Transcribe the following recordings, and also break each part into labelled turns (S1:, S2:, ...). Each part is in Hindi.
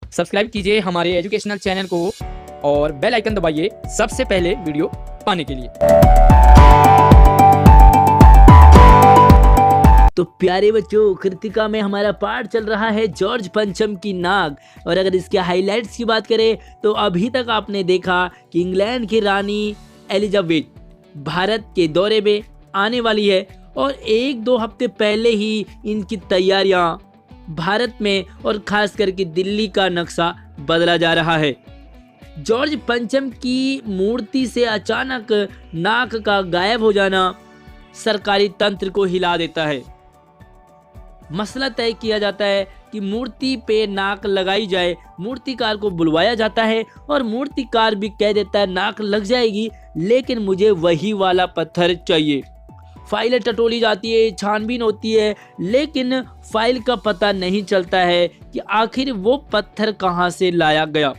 S1: सब्सक्राइब कीजिए हमारे एजुकेशनल चैनल को और बेल आइकन दबाइए सबसे पहले वीडियो पाने के लिए।
S2: तो प्यारे बच्चों, कृतिका में हमारा पाठ चल रहा है जॉर्ज पंचम की नाक। और अगर इसके हाइलाइट्स की बात करें तो अभी तक आपने देखा कि इंग्लैंड की रानी एलिजाबेथ भारत के दौरे में आने वाली है और 1-2 हफ्ते पहले ही इनकी तैयारियां भारत में और खास करके दिल्ली का नक्शा बदला जा रहा है। जॉर्ज पंचम की मूर्ति से अचानक नाक का गायब हो जाना सरकारी तंत्र को हिला देता है। मसला तय किया जाता है कि मूर्ति पे नाक लगाई जाए। मूर्तिकार को बुलवाया जाता है और मूर्तिकार भी कह देता है नाक लग जाएगी, लेकिन मुझे वही वाला पत्थर चाहिए। फाइलें टटोली जाती है, छानबीन होती है, लेकिन फाइल का पता नहीं चलता है कि आखिर वो पत्थर कहाँ से लाया गया।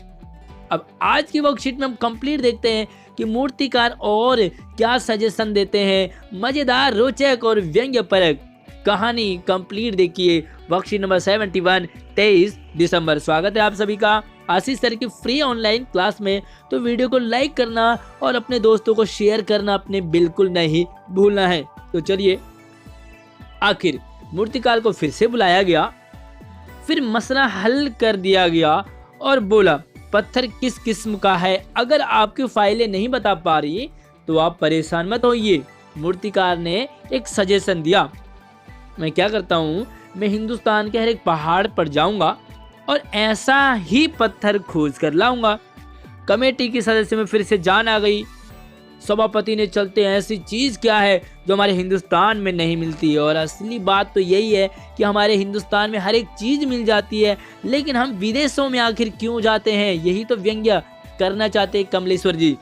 S2: अब आज की वर्कशीट में हम कंप्लीट देखते हैं कि मूर्तिकार और क्या सजेशन देते हैं। मजेदार, रोचक और व्यंग्यपरक कहानी कंप्लीट देखिए। वर्कशीट नंबर 71, 23 दिसंबर। स्वागत है आप सभी का आशीष सर की फ्री ऑनलाइन क्लास में। तो वीडियो को लाइक करना और अपने दोस्तों को शेयर करना अपने बिल्कुल नहीं भूलना है। तो चलिए, आखिर मूर्तिकार को फिर से बुलाया गया, फिर मसला हल कर दिया गया और बोला पत्थर किस किस्म का है। अगर आपकी फाइलें नहीं बता पा रही तो आप परेशान मत होइए। मूर्तिकार ने एक सजेशन दिया। मैं क्या करता हूँ, मैं हिंदुस्तान के हर एक पहाड़ पर जाऊंगा और ऐसा ही पत्थर खोज कर लाऊंगा। कमेटी की सदस्य में फिर से जान आ गई। सभापति ने चलते ऐसी चीज क्या है जो हमारे हिंदुस्तान में नहीं मिलती है। और असली बात तो यही है कि हमारे हिंदुस्तान में हर एक चीज मिल जाती है, लेकिन हम विदेशों में आखिर क्यों जाते हैं। यही तो व्यंग्य करना चाहते हैं कमलेश्वर जी।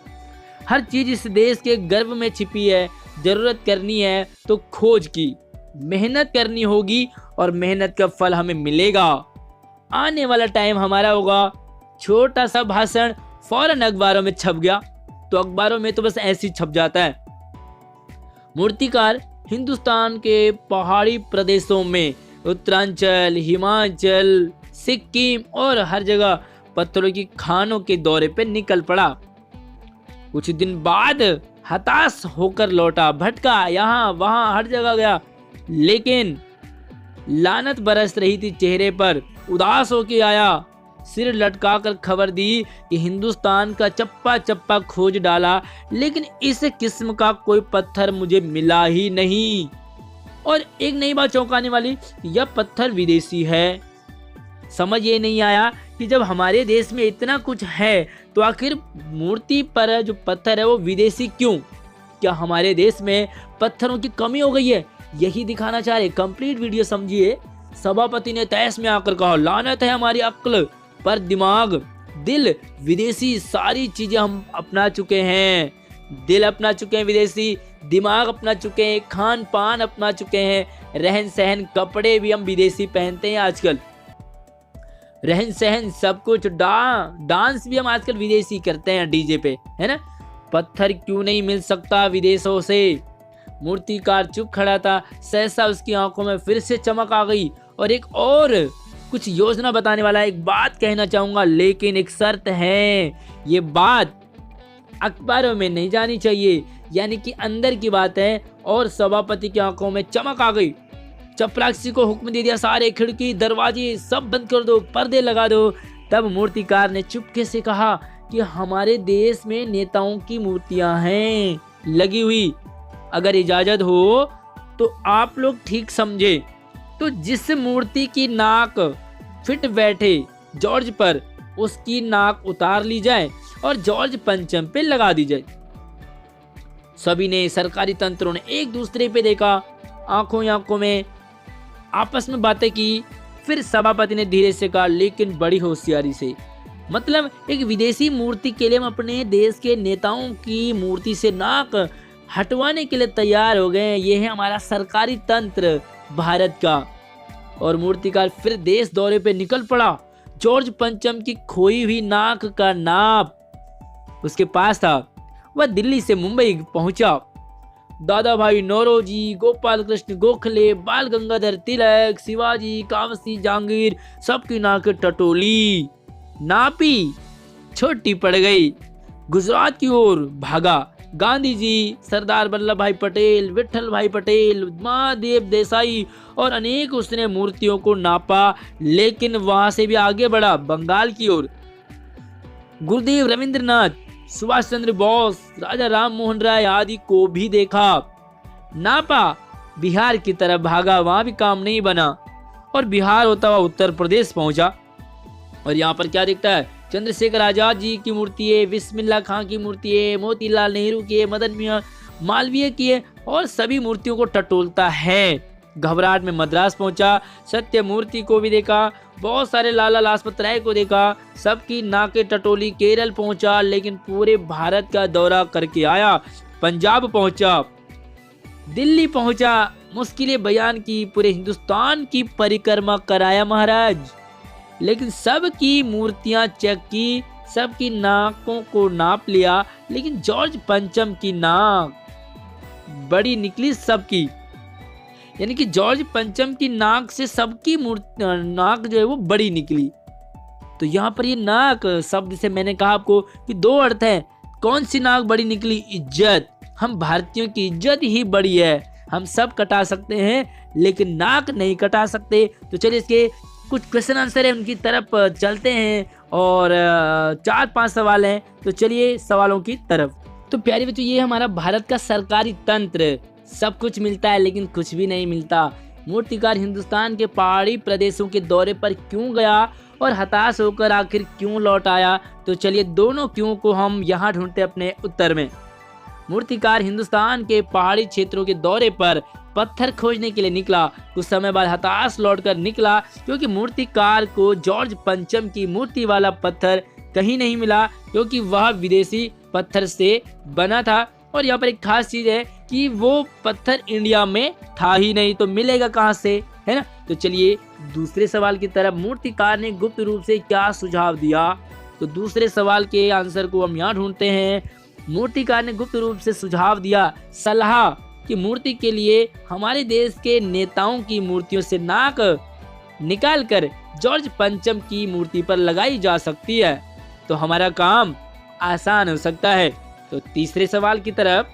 S2: हर चीज इस देश के गर्भ में छिपी है। जरूरत करनी है तो खोज की, मेहनत करनी होगी और मेहनत का फल हमें मिलेगा। आने वाला टाइम हमारा होगा। छोटा सा भाषण फौरन अखबारों में छप गया। तो अखबारों में तो बस ऐसे ही छप जाता है। मूर्तिकार हिंदुस्तान के पहाड़ी प्रदेशों में, उत्तरांचल, हिमाचल, सिक्किम और हर जगह पत्थरों की खानों के दौरे पे निकल पड़ा। कुछ दिन बाद हताश होकर लौटा, भटका, यहाँ वहां हर जगह गया, लेकिन लानत बरस रही थी चेहरे पर। उदास होके आया, सिर लटकाकर खबर दी कि हिंदुस्तान का चप्पा चप्पा खोज डाला, लेकिन इस किस्म का कोई पत्थर मुझे मिला ही नहीं। और एक नई बात चौंकाने वाली, यह पत्थर विदेशी है। समझ ये नहीं आया कि जब हमारे देश में इतना कुछ है तो आखिर मूर्ति पर जो पत्थर है वो विदेशी क्यों। क्या हमारे देश में पत्थरों की कमी हो गई है, यही दिखाना चाह रहे। कंप्लीट वीडियो समझिए। सभापति ने तहस में आकर कहा, लानत है हमारी अक्ल पर दिमाग, दिल विदेशी। सारी चीजें हम अपना चुके हैं। दिल अपना चुके हैं विदेशी, दिमाग अपना चुके हैं, खान पान अपना चुके हैं, रहन सहन, कपड़े भी हम विदेशी पहनते हैं आजकल। रहन सहन सब कुछ, डांस भी हम आजकल विदेशी करते हैं डीजे पे, है ना। पत्थर क्यों नहीं मिल सकता विदेशों से। मूर्तिकार चुप खड़ा था। सहसा उसकी आंखों में फिर से चमक आ गई और एक और कुछ योजना बताने वाला है। एक बात कहना चाहूंगा, लेकिन एक शर्त है। ये बात अखबारों में नहीं जानी चाहिए, यानी कि अंदर की बात है। और सभापति की आंखों में चमक आ गई। चपरासी को हुक्म दे दिया, सारे खिड़की दरवाजे सब बंद कर दो, पर्दे लगा दो। तब मूर्तिकार ने चुपके से कहा कि हमारे देश में नेताओं की मूर्तियां हैं लगी हुई। अगर इजाजत हो तो आप लोग ठीक समझे तो जिस मूर्ति की नाक फिट बैठे जॉर्ज पर, उसकी नाक उतार ली जाए और जॉर्ज पंचम पे लगा दी जाए। सभी ने, सरकारी तंत्रों ने एक दूसरे पे देखा, आंखों आंखों में आपस में बातें की। फिर सभापति ने धीरे से कहा, लेकिन बड़ी होशियारी से, मतलब एक विदेशी मूर्ति के लिए हम अपने देश के नेताओं की मूर्ति से नाक हटवाने के लिए तैयार हो गए। ये है हमारा सरकारी तंत्र भारत का। और मूर्तिकार फिर देश दौरे पे निकल पड़ा। जॉर्ज पंचम की खोई हुई नाक का नाप उसके पास था। वह दिल्ली से मुंबई पहुंचा। दादा भाई नौरोजी, गोपाल कृष्ण गोखले, बाल गंगाधर तिलक, शिवाजी, कामसी, जहांगीर, सबकी नाकें टटोली। नापी, छोटी पड़ गई। गुजरात की ओर भागा। गांधी जी, सरदार वल्लभ भाई पटेल, विठल भाई पटेल, महादेव देसाई और अनेक उसने मूर्तियों को नापा, लेकिन वहां से भी आगे बढ़ा बंगाल की ओर। गुरुदेव रविंद्रनाथ, सुभाष चंद्र बोस, राजा राम मोहन राय आदि को भी देखा, नापा, बिहार की तरफ भागा, वहां भी काम नहीं बना और बिहार होता हुआ उत्तर प्रदेश पहुंचा। और यहाँ पर क्या दिखता है? चंद्रशेखर आजाद जी की मूर्ति है, बिस्मिल्लाह खां की मूर्ति है, मोतीलाल नेहरू की है, मदन मियां मालवीय की है और सभी मूर्तियों को टटोलता है। घबराहट में मद्रास पहुंचा, सत्य मूर्ति को भी देखा, बहुत सारे लाला लाजपत राय को देखा, सबकी नाके टटोली। केरल पहुंचा, लेकिन पूरे भारत का दौरा करके आया। पंजाब पहुंचा, दिल्ली पहुंचा, मुश्किलें बयान की, पूरे हिंदुस्तान की परिक्रमा कराया महाराज, लेकिन सबकी मूर्तियां चेक की, सबकी नाकों को नाप लिया, लेकिन जॉर्ज पंचम की नाक बड़ी निकली सबकी। यानी कि जॉर्ज पंचम की नाक से सबकी नाक जो है वो बड़ी निकली। तो यहाँ पर ये नाक शब्द से मैंने कहा आपको कि दो अर्थ है। कौन सी नाक बड़ी निकली? इज्जत। हम भारतीयों की इज्जत ही बड़ी है। हम सब कटा सकते हैं लेकिन नाक नहीं कटा सकते। तो चलिए इसके कुछ क्वेश्चन आंसर है उनकी तरफ चलते हैं और 4-5 सवाल हैं। तो चलिए सवालों की तरफ। तो प्यारे बच्चों, ये हमारा भारत का सरकारी तंत्र। सब कुछ मिलता है लेकिन कुछ भी नहीं मिलता। मूर्तिकार हिंदुस्तान के पहाड़ी प्रदेशों के दौरे पर क्यों गया और हताश होकर आखिर क्यों लौट आया? तो चलिए दोनों क्यों को हम यहाँ ढूंढते अपने उत्तर में। मूर्तिकार हिंदुस्तान के पहाड़ी क्षेत्रों के दौरे पर पत्थर खोजने के लिए निकला। कुछ समय बाद हताश लौटकर निकला क्योंकि मूर्तिकार को जॉर्ज पंचम की मूर्ति वाला पत्थर कहीं नहीं मिला, क्योंकि वह विदेशी पत्थर से बना था। और यहाँ पर एक खास चीज है कि वो पत्थर इंडिया में था ही नहीं, तो मिलेगा कहाँ से, है ना। तो चलिए दूसरे सवाल की तरफ। मूर्तिकार ने गुप्त रूप से क्या सुझाव दिया? तो दूसरे सवाल के आंसर को हम यहाँ ढूंढते हैं। मूर्तिकार ने गुप्त रूप से सुझाव दिया, सलाह कि मूर्ति के लिए हमारे देश के नेताओं की मूर्तियों से नाक निकालकर जॉर्ज पंचम की मूर्ति पर लगाई जा सकती है, तो हमारा काम आसान हो सकता है। तो तीसरे सवाल की तरफ।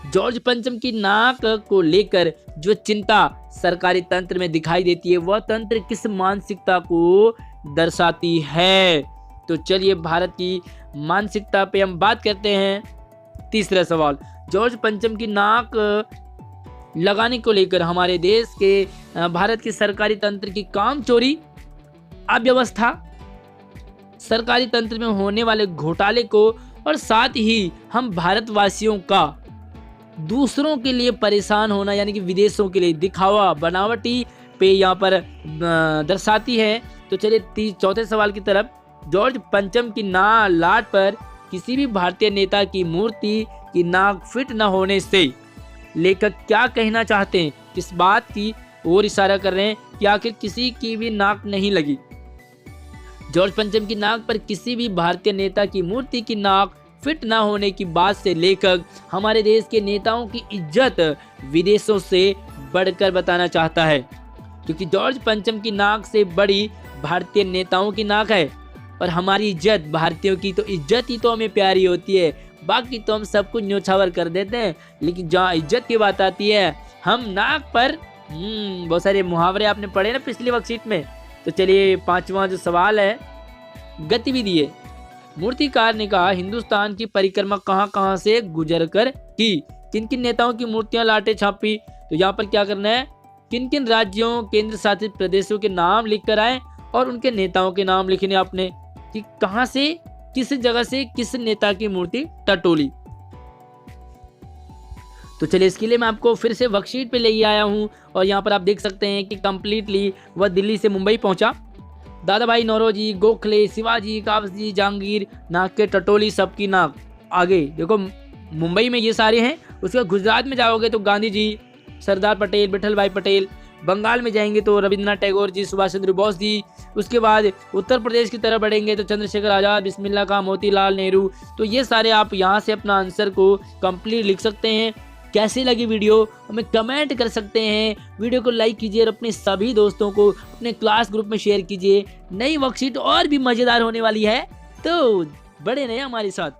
S2: जॉर्ज पंचम की नाक को लेकर जो चिंता सरकारी तंत्र में दिखाई देती है, वह तंत्र किस मानसिकता को दर्शाती है? तो चलिए भारत की मानसिकता पे हम बात करते हैं। तीसरा सवाल, जॉर्ज पंचम की नाक लगाने को लेकर हमारे देश के भारत के सरकारी तंत्र की काम चोरी, अव्यवस्था, सरकारी तंत्र में होने वाले घोटाले को और साथ ही हम भारतवासियों का दूसरों के लिए परेशान होना, यानी कि विदेशों के लिए दिखावा, बनावटी पे यहाँ पर दर्शाती है। तो चलिए चौथे सवाल की तरफ। जॉर्ज पंचम की लाट पर किसी भी भारतीय नेता की मूर्ति की नाक फिट न होने से लेखक क्या कहना चाहते हैं? किस बात की ओर इशारा कर रहे हैं कि आखिर किसी की भी नाक नहीं लगी? जॉर्ज पंचम की नाक पर किसी भी भारतीय नेता की मूर्ति की नाक फिट ना होने की बात से लेखक हमारे देश के नेताओं की इज्जत विदेशों से बढ़कर बताना चाहता है, क्योंकि जॉर्ज पंचम की नाक से बड़ी भारतीय नेताओं की नाक है। और हमारी इज्जत, भारतीयों की तो इज्जत ही तो हमें प्यारी होती है, बाकी तो हम सब कुछ न्योछावर कर देते हैं। लेकिन जहाँ इज्जत की बात आती है, हम नाक पर बहुत सारे मुहावरे आपने पढ़े ना पिछली वर्कशीट में। तो चलिए पांचवा जो सवाल है, गतिविधि है। मूर्तिकार ने कहा हिंदुस्तान की परिक्रमा कहां से गुजर कर की, किन किन नेताओं की मूर्तियां लाटे छापी? तो यहाँ पर क्या करना है, किन किन राज्यों, केंद्र शासित प्रदेशों के नाम लिख कर आए और उनके नेताओं के नाम लिखने आपने कि कहां से, किस जगह से किस नेता की मूर्ति टटोली। तो चलिए इसके लिए मैं आपको फिर से वर्कशीट पे ले आया हूं और यहाँ पर आप देख सकते हैं कि कंप्लीटली वह दिल्ली से मुंबई पहुंचा। दादा भाई नौरोजी, गोखले, शिवाजी, काबजी, जहांगीर, नाक के टटोली सबकी नाक। आगे देखो मुंबई में ये सारे हैं। उसके बाद गुजरात में जाओगे तो गांधी जी, सरदार पटेल, विठल भाई पटेल। बंगाल में जाएंगे तो रविंद्रनाथ टैगोर जी, सुभाष चंद्र बोस जी। उसके बाद उत्तर प्रदेश की तरफ बढ़ेंगे तो चंद्रशेखर आजाद, बिस्मिल्लाह खां, मोतीलाल नेहरू। तो ये सारे आप यहाँ से अपना आंसर को कंप्लीट लिख सकते हैं। कैसी लगी वीडियो हमें कमेंट कर सकते हैं। वीडियो को लाइक कीजिए और अपने सभी दोस्तों को अपने क्लास ग्रुप में शेयर कीजिए। नई वर्कशीट और भी मज़ेदार होने वाली है, तो बड़े रहे हमारे साथ।